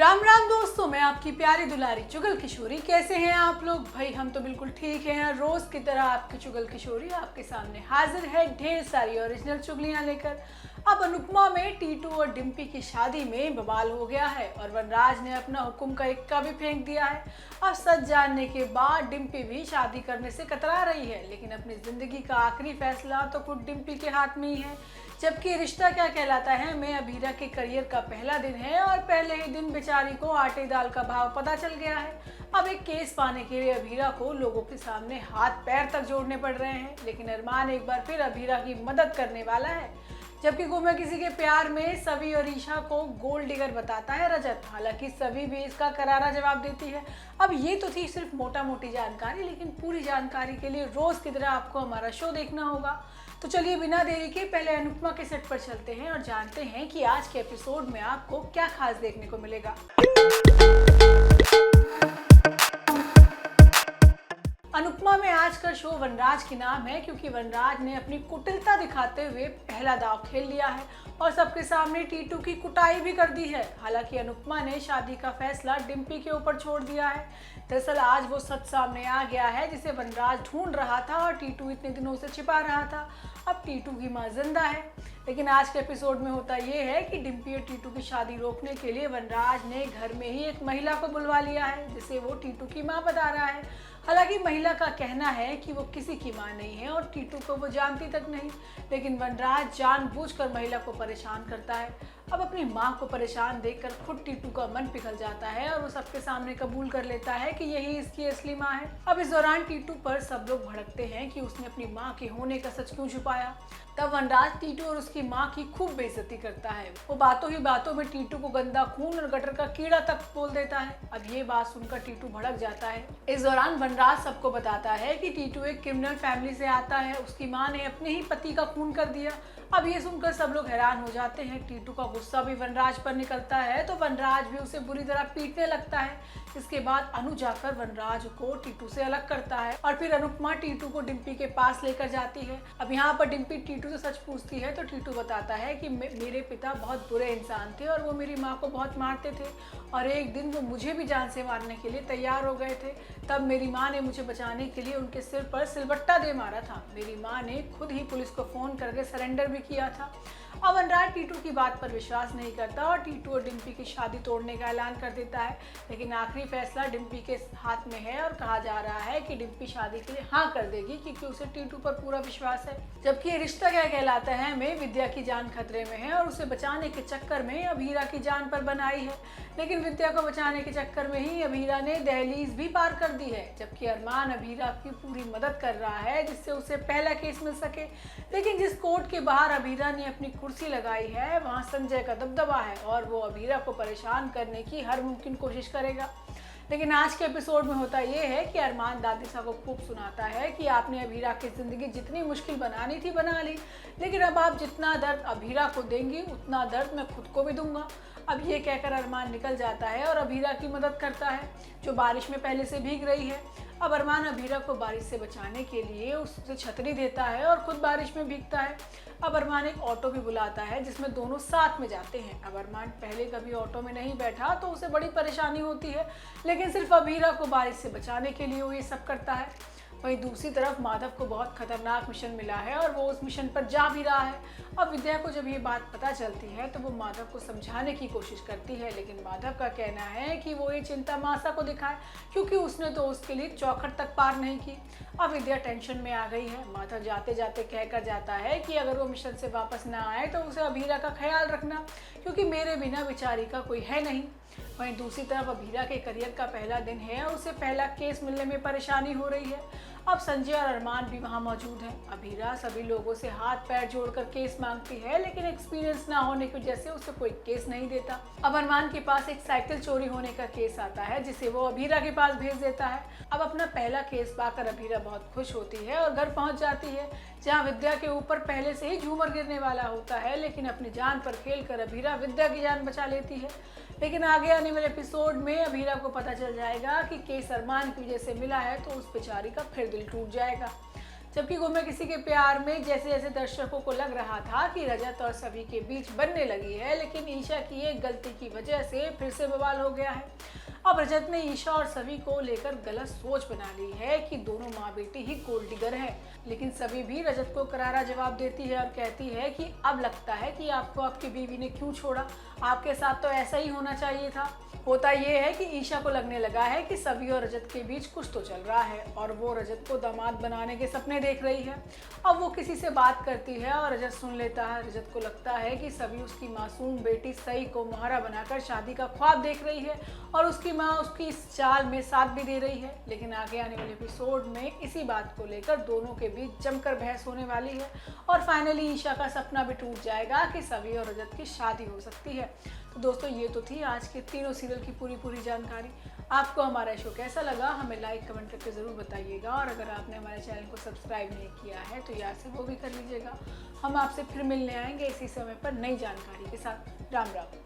राम राम दोस्तों, मैं आपकी प्यारी दुलारी चुगल किशोरी। कैसे हैं आप लोग? भाई हम तो बिल्कुल ठीक हैं। रोज की तरह आपकी चुगल किशोरी आपके सामने हाजिर है ढेर सारी ओरिजिनल चुगलियां लेकर। अब अनुपमा में टीटू और डिम्पी की शादी में बवाल हो गया है और वनराज ने अपना हुक्म का इक्का भी फेंक दिया है। अब सच जानने के बाद डिम्पी भी शादी करने से कतरा रही है, लेकिन अपनी जिंदगी का आखिरी फैसला तो खुद डिम्पी के हाथ में ही है। जबकि रिश्ता क्या कहलाता है में अभीरा के करियर का पहला दिन है और पहले ही दिन बेचारी को आटे दाल का भाव पता चल गया है। अब एक केस पाने के लिए अभीरा को लोगों के सामने हाथ पैर तक जोड़ने पड़ रहे हैं, लेकिन अरमान एक बार फिर अभीरा की मदद करने वाला है। जबकि गुमे किसी के प्यार में सभी और ईशा को गोल्ड डिगर बताता है रजत। हालांकि सभी भी इसका करारा जवाब देती है। अब ये तो थी सिर्फ मोटा मोटी जानकारी, लेकिन पूरी जानकारी के लिए रोज की तरह आपको हमारा शो देखना होगा। तो चलिए बिना देरी के पहले अनुपमा के सेट पर चलते हैं और जानते हैं कि आज के एपिसोड में आपको क्या खास देखने को मिलेगा। अनुपमा में आज का शो वनराज के नाम है, क्योंकि वनराज ने अपनी कुटिलता दिखाते हुए पहला दाव खेल लिया है और सबके सामने टीटू की कुटाई भी कर दी है। हालांकि अनुपमा ने शादी का फैसला डिम्पी के ऊपर छोड़ दिया है। दरअसल आज वो सच सामने आ गया है जिसे वनराज ढूंढ रहा था और टीटू इतने दिनों से छिपा रहा था। अब टीटू की मां जिंदा है। लेकिन आज के एपिसोड में होता ये है कि डिम्पी और टीटू की शादी रोकने के लिए वनराज ने घर में ही एक महिला को बुलवा लिया है, जिसे वो टीटू की मां बता रहा है। हालांकि महिला का कहना है कि वो किसी की मां नहीं है और टीटू को वो जानती तक नहीं, लेकिन वनराज जानबूझकर महिला को परेशान करता है। अब अपनी मां को परेशान देखकर खुद टीटू का मन पिघल जाता है और वो सबके सामने कबूल कर लेता है कि यही इसकी असली मां है। अब इस दौरान टीटू पर सब लोग भड़कते हैं कि उसने अपनी मां के होने का सच क्यों छुपाया। तब वनराज टीटू और उसकी मां की खूब बेइज्जती करता है। वो बातों ही बातों में टीटू को गंदा खून और गटर का कीड़ा तक बोल देता है। अब ये बात सुनकर टीटू भड़क जाता है। इस दौरान वनराज सबको बताता है कि टीटू एक क्रिमिनल फैमिली से आता है, उसकी मां ने अपने ही पति का खून कर दिया। अब ये सुनकर सब लोग हैरान हो जाते हैं। टीटू का गुस्सा भी वनराज पर निकलता है तो वनराज भी उसे बुरी तरह पीटने लगता है। इसके बाद अनु जाकर वनराज को टीटू से अलग करता है और फिर अनुपमा टीटू को डिम्पी के पास लेकर जाती है। अब यहाँ पर डिम्पी टीटू से सच पूछती है तो टीटू बताता है कि मेरे पिता बहुत बुरे इंसान थे और वो मेरी माँ को बहुत मारते थे और एक दिन वो मुझे भी जान से मारने के लिए तैयार हो गए थे। तब मेरी माँ ने मुझे बचाने के लिए उनके सिर पर सिलबट्टा दे मारा था। मेरी माँ ने खुद ही पुलिस को फोन करके सरेंडर भी किया था। अब वनराज टीटू की बात पर विश्वास नहीं करता और टीटू और डिम्पी की शादी तोड़ने का ऐलान कर देता है, लेकिन आखिरी फैसला डिम्पी के हाथ में है और कहा जा रहा है कि डिम्पी शादी के लिए हाँ कर देगी, क्योंकि उसे टीटू पर पूरा विश्वास है। जबकि ये रिश्ता क्या कहलाता है में विद्या की जान खतरे में है और उसे बचाने के चक्कर में अभीरा की जान पर बनाई है, लेकिन विद्या को बचाने के चक्कर में ही अभीरा ने दहलीज भी पार कर दी है। जबकि अरमान अभीरा की पूरी मदद कर रहा है जिससे उसे पहला केस मिल सके, लेकिन जिस कोर्ट के बाहर अभीरा ने अपनी कुर्सी लगाई है वहां संजय का दबदबा है और वो अभीरा को परेशान करने की हर मुमकिन कोशिश करेगा। लेकिन आज के एपिसोड में होता ये है कि अरमान दादिसा को खूब सुनाता है कि आपने अभीरा की जिंदगी जितनी मुश्किल बनानी थी बना ली, लेकिन अब आप जितना दर्द अभीरा को देंगी उतना दर्द मैं खुद को भी दूंगा। अब ये कहकर अरमान निकल जाता है और अभीरा की मदद करता है जो बारिश में पहले से भीग रही है। अब अरमान अभीरा को बारिश से बचाने के लिए उससे छतरी देता है और खुद बारिश में भीगता है। अब अरमान एक ऑटो भी बुलाता है जिसमें दोनों साथ में जाते हैं। अब अरमान पहले कभी ऑटो में नहीं बैठा तो उसे बड़ी परेशानी होती है, लेकिन सिर्फ अभीरा को बारिश से बचाने के लिए वो ये सब करता है। वहीं दूसरी तरफ माधव को बहुत खतरनाक मिशन मिला है और वो उस मिशन पर जा भी रहा है। अब विद्या को जब ये बात पता चलती है तो वो माधव को समझाने की कोशिश करती है, लेकिन माधव का कहना है कि वो ये चिंता मासा को दिखाए, क्योंकि उसने तो उसके लिए चौखट तक पार नहीं की। अब विद्या टेंशन में आ गई है। माधव जाते जाते कहकर जाता है कि अगर वो मिशन से वापस ना आए तो उसे अभीरा का ख्याल रखना, क्योंकि मेरे बिना बेचारी का कोई है नहीं। वहीं दूसरी तरफ अभीरा के करियर का पहला दिन है और उसे पहला केस मिलने में परेशानी हो रही है। अब संजय और अरमान भी वहां मौजूद हैं। अभीरा सभी लोगों से हाथ पैर जोड़कर केस मांगती है, लेकिन एक्सपीरियंस ना होने की वजह से उसे कोई केस नहीं देता। अब अरमान के पास एक साइकिल चोरी होने का केस आता है जिसे वो अभीरा के पास भेज देता है। अब अपना पहला केस पाकर अभीरा बहुत खुश होती है और घर पहुंच जाती है, जहां विद्या के ऊपर पहले से ही झूमर गिरने वाला होता है, लेकिन अपनी जान पर खेलकर अभीरा विद्या की जान बचा लेती है। लेकिन आगे आने वाले एपिसोड में अभीरा को पता चल जाएगा कि केस अरमान की वजह से मिला है तो उस बेचारी का फिर दिल टूट जाएगा। जबकि गुम किसी के प्यार में जैसे जैसे दर्शकों को लग रहा था कि रजत और सभी के बीच बनने लगी है, लेकिन ईशा की एक गलती की वजह से फिर से बवाल हो गया है। अब रजत ने ईशा और सभी को लेकर गलत सोच बना ली है कि दोनों माँ बेटी ही गोल्ड डिगर है, लेकिन सभी भी रजत को करारा जवाब देती है और कहती है कि अब लगता है कि आपको आपकी बीवी ने क्यों छोड़ा, आपके साथ तो ऐसा ही होना चाहिए था। होता ये है कि ईशा को लगने लगा है कि सभी और रजत के बीच कुछ तो चल रहा है और वो रजत को दामाद बनाने के सपने देख रही है। अब वो किसी से बात करती है और रजत सुन लेता है। रजत को लगता है कि सभी उसकी मासूम बेटी सई को मुहारा बनाकर शादी का ख्वाब देख रही है और उसकी माँ उसकी इस चाल में साथ भी दे रही है। लेकिन आगे आने वाले एपिसोड में इसी बात को लेकर दोनों के बीच जमकर बहस होने वाली है और फाइनली ईशा का सपना भी टूट जाएगा कि सभी और रजत की शादी हो सकती है। तो दोस्तों, ये तो थी आज के तीनों सीरियल की पूरी जानकारी। आपको हमारा शो कैसा लगा हमें लाइक कमेंट करके ज़रूर बताइएगा और अगर आपने हमारे चैनल को सब्सक्राइब नहीं किया है तो यार से वो भी कर लीजिएगा। हम आपसे फिर मिलने आएंगे इसी समय पर नई जानकारी के साथ। राम राम।